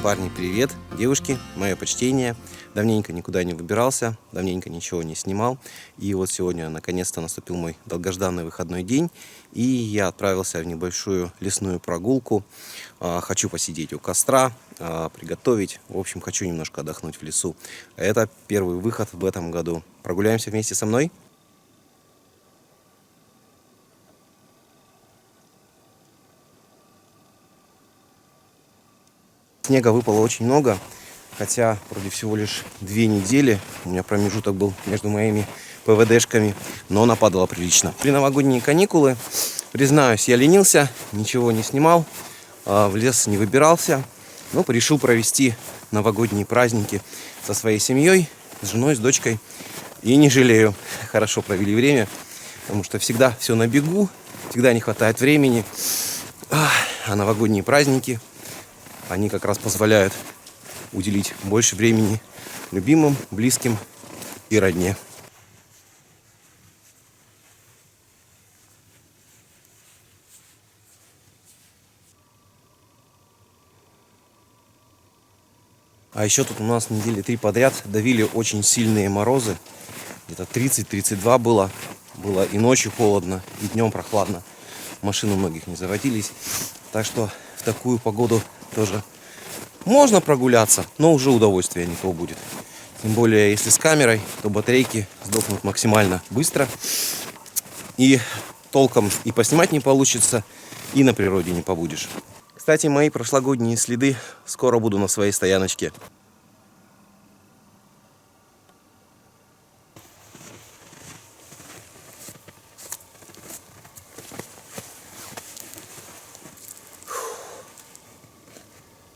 Парни, привет! Девушки, мое почтение. Давненько никуда не выбирался, давненько ничего не снимал. И вот сегодня наконец-то наступил мой долгожданный выходной день. И я отправился в небольшую лесную прогулку. Хочу посидеть у костра, приготовить. В общем, хочу немножко отдохнуть в лесу. Это первый выход в этом году. Прогуляемся вместе со мной? Снега выпало очень много, хотя вроде всего лишь 2 недели. У меня промежуток был между моими ПВДшками, но нападало прилично. При новогодние каникулы, признаюсь, я ленился, ничего не снимал, в лес не выбирался, но решил провести новогодние праздники со своей семьей, с женой, с дочкой. И не жалею, хорошо провели время, потому что всегда все на бегу, всегда не хватает времени, а новогодние праздники... Они как раз позволяют уделить больше времени любимым, близким и родне. А еще тут у нас недели 3 подряд давили очень сильные морозы. Где-то 30-32 было. Было и ночью холодно, и днем прохладно. Машины у многих не заводились. Так что в такую погоду тоже можно прогуляться, но уже удовольствие не то будет. Тем более, если с камерой, то батарейки сдохнут максимально быстро. И толком и поснимать не получится, и на природе не побудешь. Кстати, мои прошлогодние следы скоро буду на своей стояночке.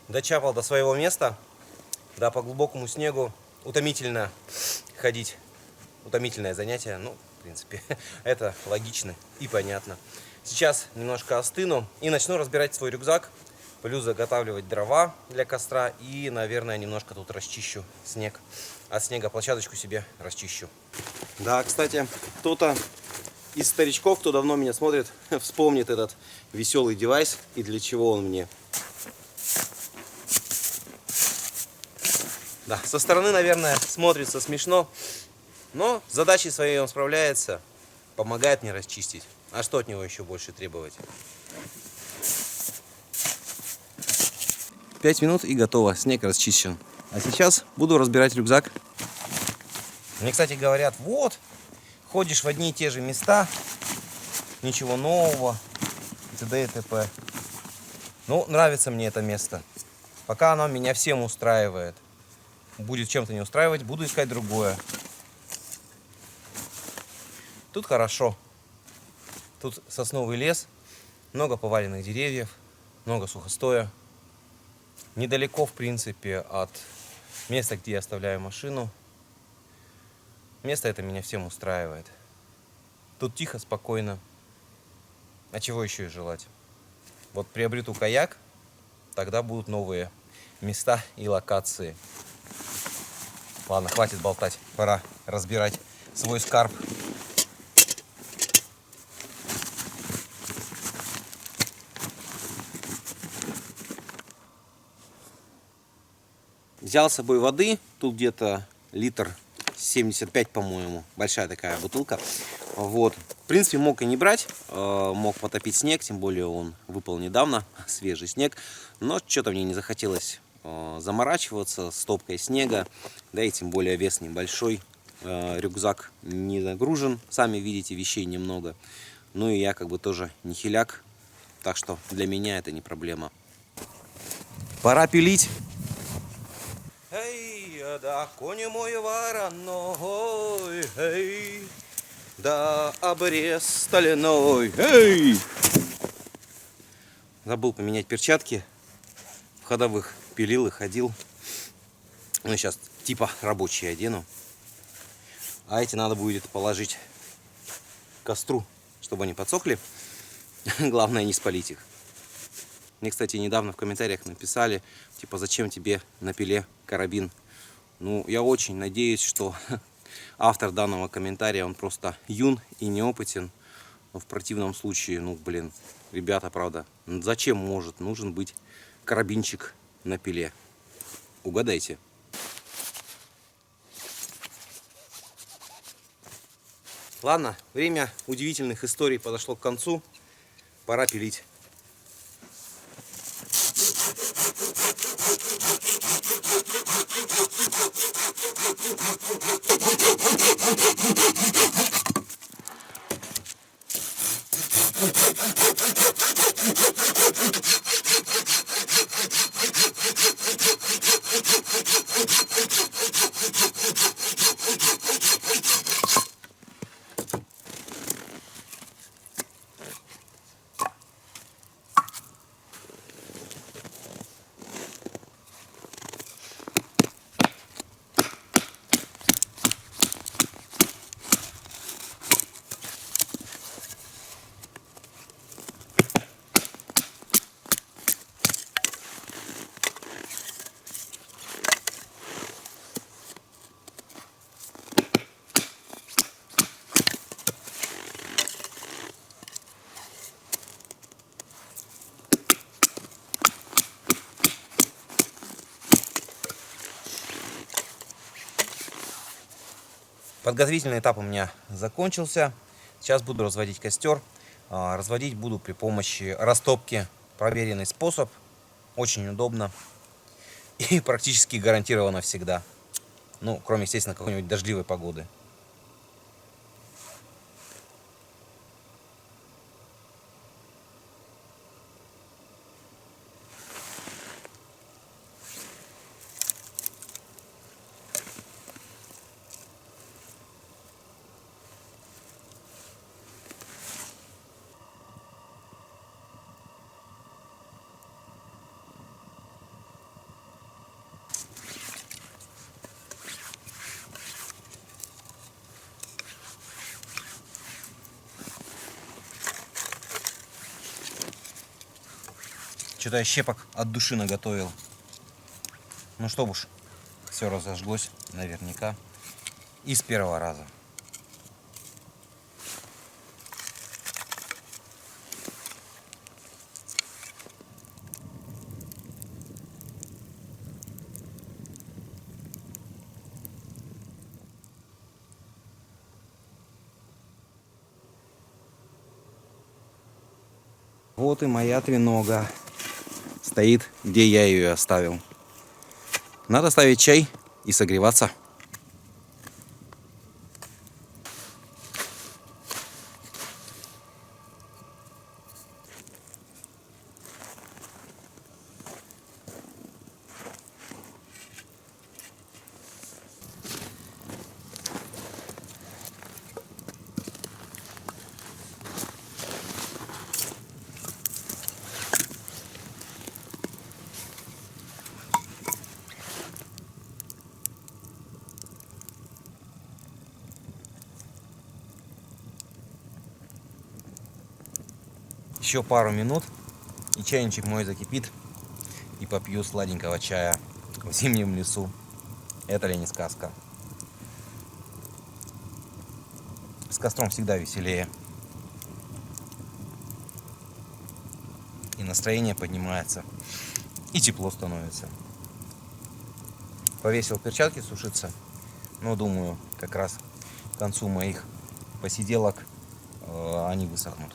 Дочапал до своего места. Да, по глубокому снегу утомительно ходить. Утомительное занятие. Ну, в принципе, это логично и понятно. Сейчас немножко остыну и начну разбирать свой рюкзак. Плюс заготавливать дрова для костра. И, наверное, немножко тут расчищу снег. От снега площадочку себе расчищу. Да, кстати, кто-то из старичков, кто давно меня смотрит, вспомнит этот веселый девайс и для чего он мне. Да, со стороны, наверное, смотрится смешно, но с задачей своей он справляется, помогает мне расчистить. А что от него еще больше требовать? 5 минут и готово, снег расчищен. А сейчас буду разбирать рюкзак. Мне, кстати, говорят, вот, ходишь в одни и те же места, ничего нового, т.д. и т.п. Ну, нравится мне это место. Пока оно меня всем устраивает. Будет чем-то не устраивать, буду искать другое. Тут хорошо. Тут сосновый лес, много поваленных деревьев, много сухостоя. Недалеко, в принципе, от места, где я оставляю машину. Место это меня всем устраивает. Тут тихо, спокойно. А чего еще и желать? Вот приобрету каяк, тогда будут новые места и локации. Ладно, хватит болтать, пора разбирать свой скарб. Взял с собой воды, тут где-то литр 75, по-моему, большая такая бутылка. Вот. В принципе, мог и не брать, мог потопить снег, тем более он выпал недавно, свежий снег. Но что-то мне не захотелось заморачиваться с топкой снега, да и тем более вес небольшой, рюкзак не нагружен, сами видите, вещей немного, ну и я как бы тоже не хиляк, так что для меня это не проблема. Пора пилить. Эй, да коня мой вороной, эй, да обрез стальной, эй. Забыл поменять перчатки, в ходовых пилил и ходил. Ну, сейчас типа рабочие одену. А эти надо будет положить к костру, чтобы они подсохли. Главное не спалить их. Мне, кстати, недавно в комментариях написали, типа, зачем тебе на пиле карабин? Ну, я очень надеюсь, что автор данного комментария, он просто юн и неопытен. Но в противном случае, ну, блин, ребята, правда, зачем может нужен быть карабинчик на пиле? Угадайте. Ладно, время удивительных историй подошло к концу. Пора пилить. Подготовительный этап у меня закончился. Сейчас буду разводить костер. Разводить буду при помощи растопки. Проверенный способ. Очень удобно. И практически гарантированно всегда. Ну, кроме, естественно, какой-нибудь дождливой погоды. Что-то я щепок от души наготовил. Ну, чтобы уж все разожглось наверняка. И с первого раза. Вот и моя тренога. Стоит, где я ее оставил. Надо ставить чай и согреваться. Еще пару минут, и чайничек мой закипит, и попью сладенького чая в зимнем лесу. Это ли не сказка? С костром всегда веселее. И настроение поднимается, и тепло становится. Повесил перчатки сушиться, но думаю, как раз к концу моих посиделок они высохнут.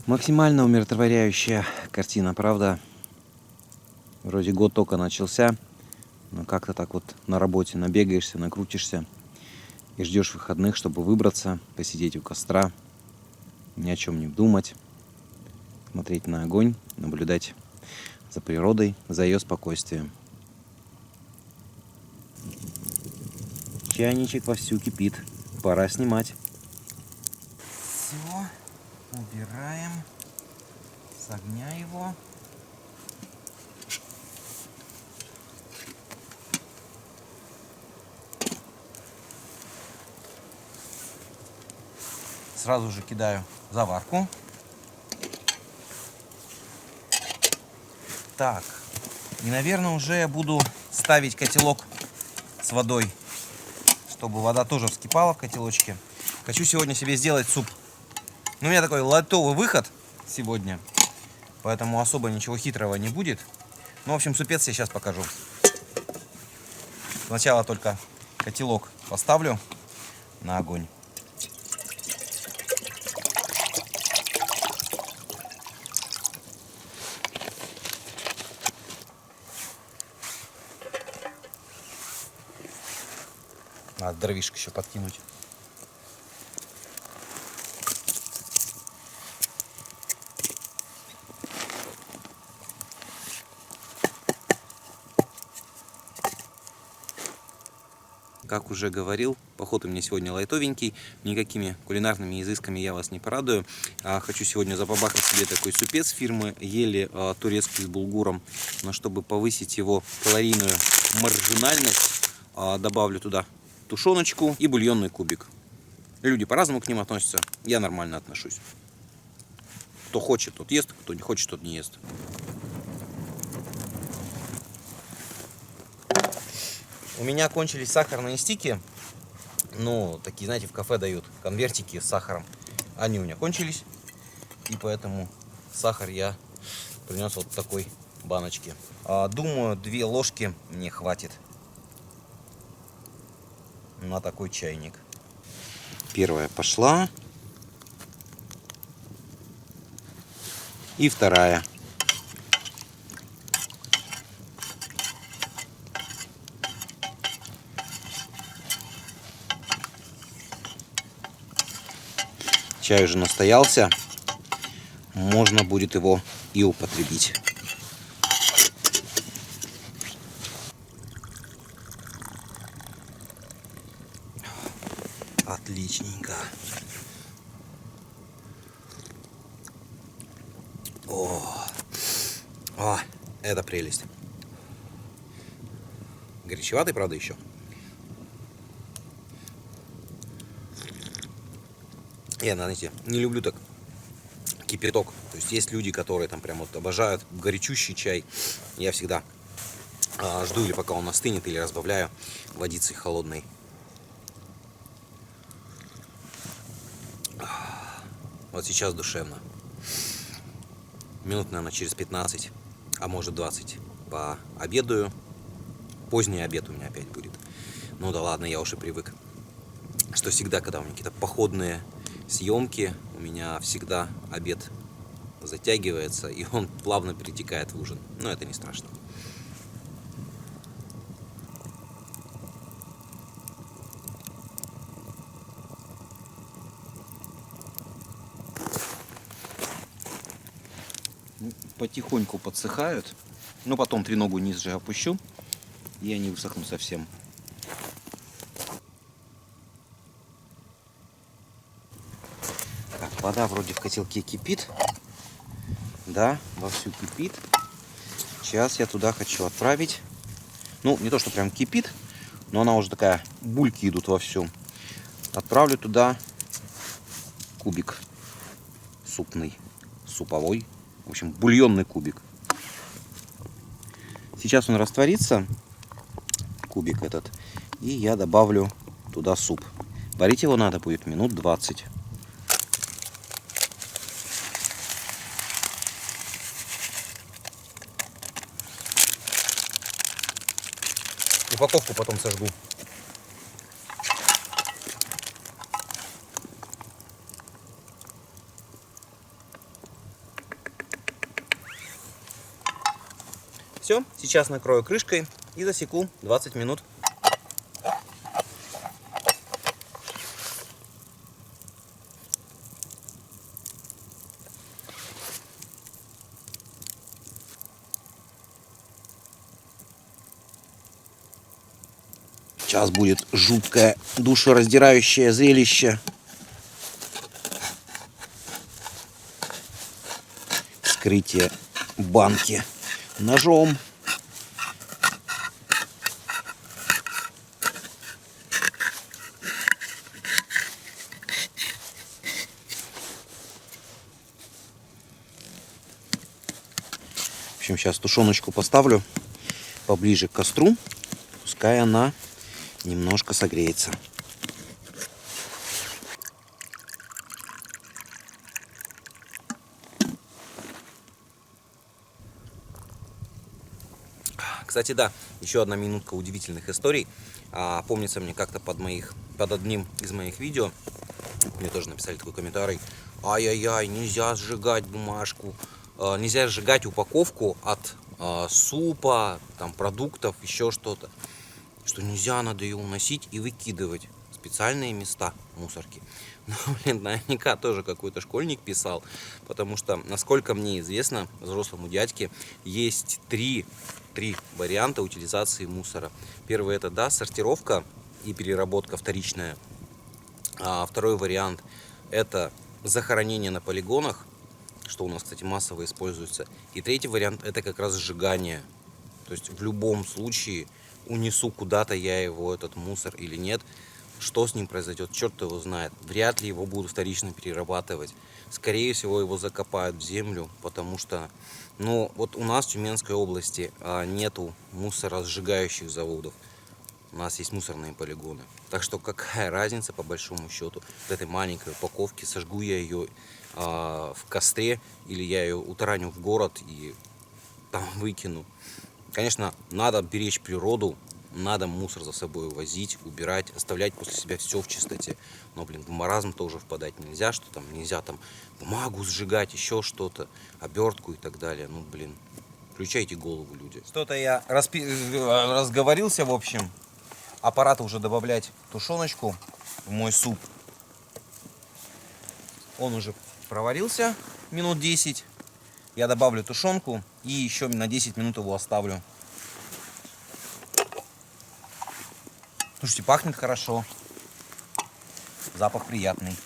Максимально умиротворяющая картина, правда? Вроде год только начался, но как-то так вот на работе набегаешься, накрутишься и ждешь выходных, чтобы выбраться, посидеть у костра, ни о чем не думать, смотреть на огонь, наблюдать за природой, за ее спокойствием. Чайничек вовсю кипит, пора снимать. Все. Убираем с огня его. Сразу же кидаю заварку. Так. И, наверное, уже я буду ставить котелок с водой, чтобы вода тоже вскипала в котелочке. Хочу сегодня себе сделать суп. Ну, у меня такой лайтовый выход сегодня, поэтому особо ничего хитрого не будет. Ну, в общем, супец я сейчас покажу. Сначала только котелок поставлю на огонь. Надо дровишек еще подкинуть. Как уже говорил, поход у меня сегодня лайтовенький, никакими кулинарными изысками я вас не порадую. Хочу сегодня запабахать себе такой супец фирмы Ели, турецкий с булгуром. Но чтобы повысить его калорийную маржинальность, добавлю туда тушеночку и бульонный кубик. Люди по-разному к ним относятся, я нормально отношусь. Кто хочет, тот ест, кто не хочет, тот не ест. У меня кончились сахарные стики. Ну, такие, знаете, в кафе дают конвертики с сахаром. Они у меня кончились. И поэтому сахар я принес вот в такой баночке. Думаю, 2 ложки мне хватит на такой чайник. Первая пошла. И вторая. Чай уже настоялся, можно будет его и употребить. Отличненько. Это прелесть. Горячеватый, правда, еще. Я, знаете, не люблю так кипяток. То есть есть люди, которые там прям вот обожают горячущий чай. Я всегда жду, или пока он остынет, или разбавляю водицей холодной. Вот сейчас душевно. Минут, наверное, через 15, а может 20 пообедаю. Поздний обед у меня опять будет. Ну да ладно, я уже привык, что всегда, когда у меня какие-то походные съемки, у меня всегда обед затягивается, и он плавно перетекает в ужин. Но это не страшно. Потихоньку подсыхают. Но потом треногу ниже опущу, и они высохнут совсем. Так, вода вроде в котелке кипит. Да, вовсю кипит. Сейчас я туда хочу отправить. Ну, не то, что прям кипит, но она уже такая, бульки идут вовсю. Отправлю туда кубик супный, суповой. В общем, бульонный кубик. Сейчас он растворится, кубик этот, и я добавлю туда суп. Варить его надо будет минут 20. Упаковку потом сожгу. Все, сейчас накрою крышкой и засеку 20 минут. Сейчас будет жуткое, душераздирающее зрелище. Вскрытие банки ножом. В общем, сейчас тушеночку поставлю. поближе к костру, пускай она немножко согреется. Кстати, да, еще одна минутка удивительных историй. Помнится мне как-то под одним из моих видео, мне тоже написали такой комментарий: ай-яй-яй, нельзя сжигать бумажку, нельзя сжигать упаковку от супа, там, продуктов, еще что-то. Что нельзя, надо ее уносить и выкидывать в специальные места мусорки. Ну, блин, наверняка тоже какой-то школьник писал, потому что, насколько мне известно, взрослому дядьке есть три варианта утилизации мусора. Первый — это, да, сортировка и переработка вторичная. А второй вариант — это захоронение на полигонах, что у нас, кстати, массово используется. И третий вариант — это как раз сжигание. То есть в любом случае, унесу куда-то я его, этот мусор, или нет, что с ним произойдет, черт его знает. Вряд ли его будут вторично перерабатывать. Скорее всего, его закопают в землю, потому что, ну, вот у нас в Тюменской области нету мусоросжигающих заводов. У нас есть мусорные полигоны. Так что какая разница, по большому счету, в этой маленькой упаковке, сожгу я ее в костре, или я ее утараню в город и там выкину. Конечно, надо беречь природу, надо мусор за собой возить, убирать, оставлять после себя все в чистоте. Но, блин, в маразм тоже впадать нельзя, что там нельзя там бумагу сжигать, еще что-то, обертку и так далее. Ну, блин, включайте голову, люди. Что-то я разговорился, в общем. Аппарат уже добавлять тушеночку в мой суп. Он уже проварился минут 10. Я добавлю тушенку и еще на 10 минут его оставлю. Слушайте, пахнет хорошо. Запах приятный.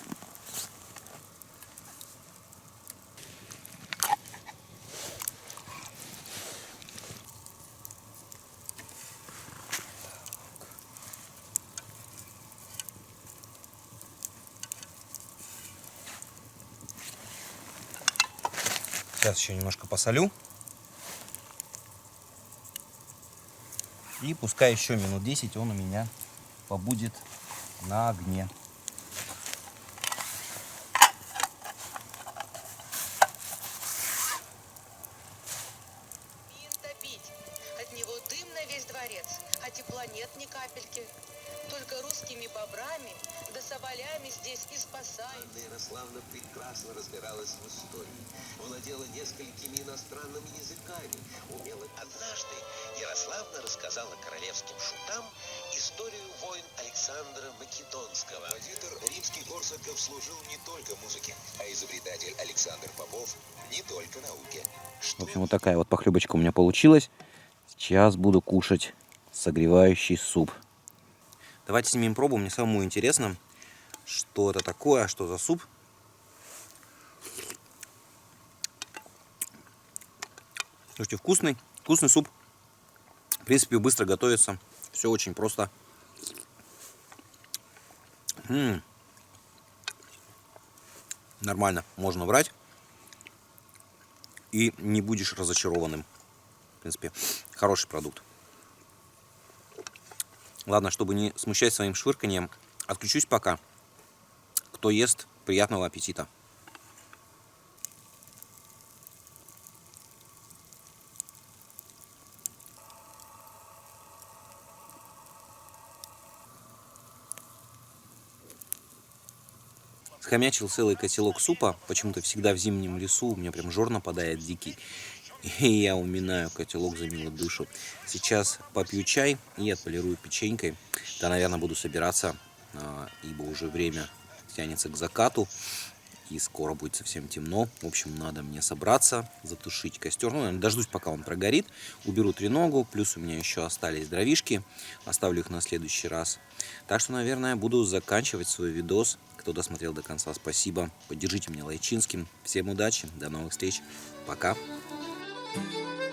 Сейчас еще немножко посолю. И пускай еще минут 10 он у меня побудет на огне. Топить. От него дым на весь дворец, а тепла нет ни капельки. Только русскими бобрами да соболями здесь и спасают. Анна Ярославна прекрасно разбиралась в истории, владела несколькими иностранными языками, умела. Однажды Ярославна рассказала королевским шутам историю войн Александра Македонского. Композитор римский Корсаков служил не только музыке, а изобретатель Александр Попов не только науке. В общем, вот такая вот похлебочка у меня получилась. Сейчас буду кушать согревающий суп. Давайте снимем пробу. Мне самому интересно, что это такое, что за суп. Слушайте, вкусный суп. В принципе, быстро готовится. Все очень просто. Нормально, можно брать. И не будешь разочарованным. В принципе, хороший продукт. Ладно, чтобы не смущать своим швырканьем, отключусь пока. Кто ест, приятного аппетита. Схомячил целый котелок супа. Почему-то всегда в зимнем лесу у меня прям жор нападает дикий. И я уминаю котелок за милую душу. Сейчас попью чай и отполирую печенькой. Да, наверное, буду собираться, ибо уже время тянется к закату. И скоро будет совсем темно. В общем, надо мне собраться, затушить костер. Ну, наверное, дождусь, пока он прогорит. Уберу треногу. Плюс у меня еще остались дровишки. Оставлю их на следующий раз. Так что, наверное, буду заканчивать свой видос. Кто досмотрел до конца, спасибо. Поддержите меня лайчинским. Всем удачи. До новых встреч. Пока. Thank you.